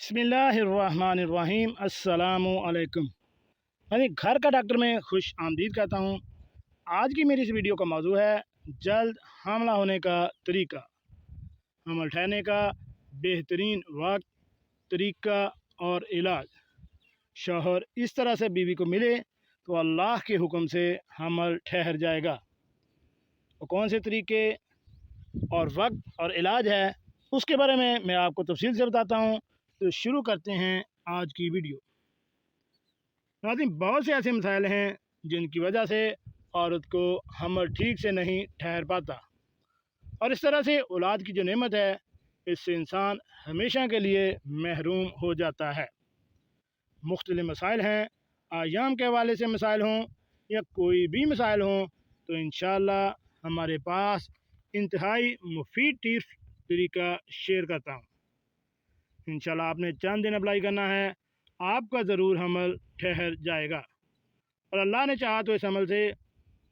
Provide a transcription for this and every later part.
बिस्मिल्लाहिर्रहमानिर्रहीम अस्सलामुअलैकुम। यानी घर का डॉक्टर में खुश आमदीद कहता हूँ। आज की मेरी इस वीडियो का मौजू है जल्द हामला होने का तरीका, हमल ठहरने का बेहतरीन वक्त, तरीका और इलाज। शौहर इस तरह से बीवी को मिले तो अल्लाह के हुक्म से हमल ठहर जाएगा। तो कौन से तरीके और वक्त और इलाज है उसके बारे में मैं आपको तफसील से बताता हूँ। तो शुरू करते हैं आज की वीडियो। नाज़रीन, बहुत से ऐसे मसाइल हैं जिनकी वजह से औरत को हमल ठीक से नहीं ठहर पाता और इस तरह से औलाद की जो नेमत है इससे इंसान हमेशा के लिए महरूम हो जाता है। मुख्तलिफ मसाइल हैं, आयाम के हवाले से मसाइल हों या कोई भी मसाइल हों, तो इंशाअल्लाह हमारे पास इंतहाई मुफीद टिप्स तरीका शेयर करता हूँ। इंशाल्लाह आपने चंद दिन अप्लाई करना है, आपका ज़रूर हमल ठहर जाएगा और अल्लाह ने चाहा तो इस अमल से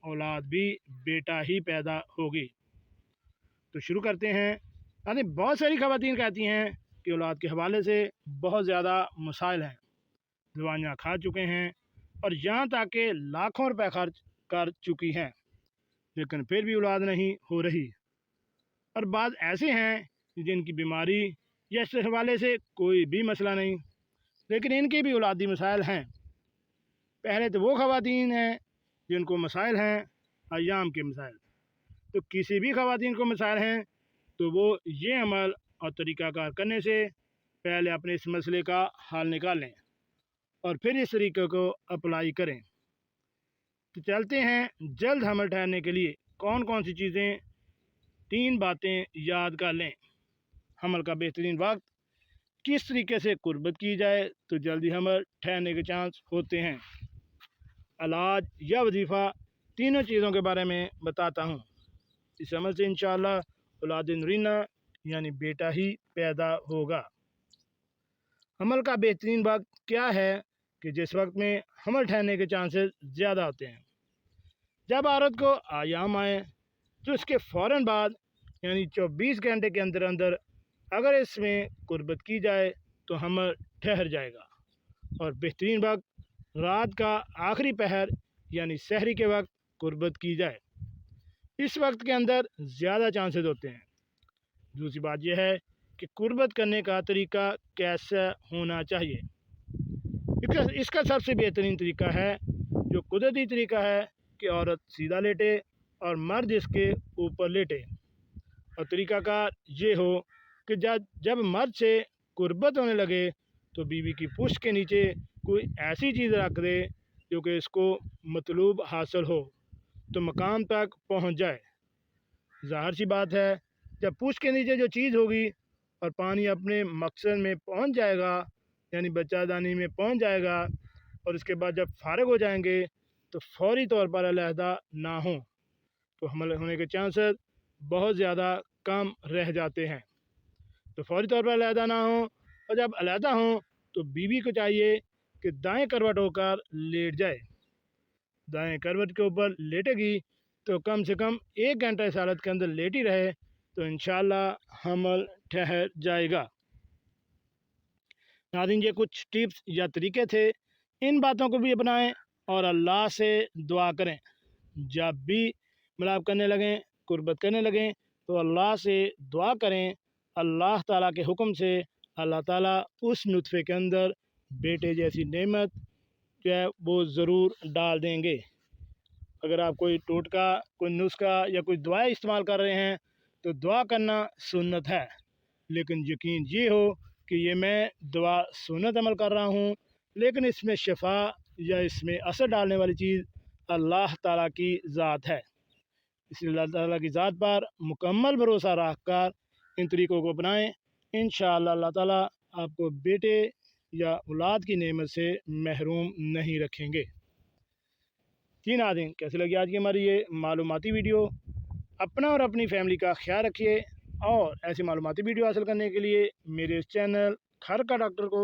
औलाद भी बेटा ही पैदा होगी। तो शुरू करते हैं। यानी बहुत सारी ख़वातीन कहती हैं कि औलाद के हवाले से बहुत ज़्यादा मसाइल हैं, दवाइयाँ खा चुके हैं और यहाँ तक कि लाखों रुपए खर्च कर चुकी हैं, लेकिन फिर भी औलाद नहीं हो रही। और बाद ऐसे हैं जिनकी बीमारी या इस हवाले से कोई भी मसला नहीं, लेकिन इनके भी औलादी मसाइल हैं। पहले तो वो ख़वातीन हैं जिनको मसाइल हैं अय्याम के मसाइल। तो किसी भी ख़वातीन को मसाइल हैं तो वो ये अमल और तरीक़ाकार करने से पहले अपने इस मसले का हल निकाल लें और फिर इस तरीक़े को अप्लाई करें। तो चलते हैं जल्द हमल ठहरने के लिए कौन कौन सी चीज़ें, 3 बातें याद कर लें। हमल का बेहतरीन वक्त, किस तरीके से कुर्बत की जाए तो जल्दी हमल ठहरने के चांस होते हैं, इलाज या वजीफ़ा, तीनों चीज़ों के बारे में बताता हूँ। इस अमल से इंशाअल्लाह औलाद नूरीना यानी बेटा ही पैदा होगा। हमल का बेहतरीन वक्त क्या है कि जिस वक्त में हमल ठहरने के चांसेस ज़्यादा होते हैं। जब औरत को आयाम आए तो उसके फ़ौरन बाद यानी 24 घंटे के अंदर अंदर अगर इसमें कुर्बत की जाए तो हमल ठहर जाएगा। और बेहतरीन वक्त रात का आखिरी पहर यानी सहरी के वक्त कुर्बत की जाए, इस वक्त के अंदर ज़्यादा चांसेस होते हैं। दूसरी बात यह है कि कुर्बत करने का तरीका कैसा होना चाहिए। इसका सबसे बेहतरीन तरीका है जो कुदरती तरीका है कि औरत सीधा लेटे और मर्द इसके ऊपर लेटे। और तरीक़ाकार ये हो कि जब मर्द से कुर्बत होने लगे तो बीवी की पुश्त के नीचे कोई ऐसी चीज़ रख दे जो कि इसको मतलूब हासिल हो, तो मकाम तक पहुंच जाए। ज़ाहिर सी बात है, जब पुश्त के नीचे जो चीज़ होगी और पानी अपने मकसद में पहुंच जाएगा यानी बच्चादानी में पहुंच जाएगा और उसके बाद जब फारिग हो जाएंगे तो फौरी तौर पर अलहदा ना हो तो हमल होने के चांसेस बहुत ज़्यादा कम रह जाते हैं। तो फौरी तौर पर अलहदा ना हो और जब अलहदा हो तो बीवी को चाहिए कि दाएं करवट होकर लेट जाए। दाएं करवट के ऊपर लेटेगी तो कम से कम 1 घंटा इस हालत के अंदर लेटी रहे तो इंशाअल्लाह हमल ठहर जाएगा। नाज़रीन, ये कुछ टिप्स या तरीके थे, इन बातों को भी अपनाएं और अल्लाह से दुआ करें। जब भी मिलाप करने लगें, कुर्बत करने लगें तो अल्लाह से दुआ करें। अल्लाह ताला के हुक्म से अल्लाह ताला उस नुत्फ़े के अंदर बेटे जैसी नेमत जो है वो ज़रूर डाल देंगे। अगर आप कोई टोटका, कोई नुस्खा या कोई दवाई इस्तेमाल कर रहे हैं तो दुआ करना सुन्नत है, लेकिन यकीन ये हो कि ये मैं दवा सुन्नत अमल कर रहा हूँ, लेकिन इसमें शफा या इसमें असर डालने वाली चीज़ अल्लाह ताला की ज़ात है। इसलिए अल्लाह ताला की ज़ात पर मुकम्मल भरोसा रख कर इन तरीक़ों को अपनाएं। इंशाअल्लाह अल्लाह ताला आपको बेटे या औलाद की नेमत से महरूम नहीं रखेंगे। जी नाज़रीन, कैसे लगी आज की हमारी ये मालूमाती वीडियो। अपना और अपनी फैमिली का ख्याल रखिए और ऐसी मालूमाती वीडियो हासिल करने के लिए मेरे इस चैनल घर का डॉक्टर को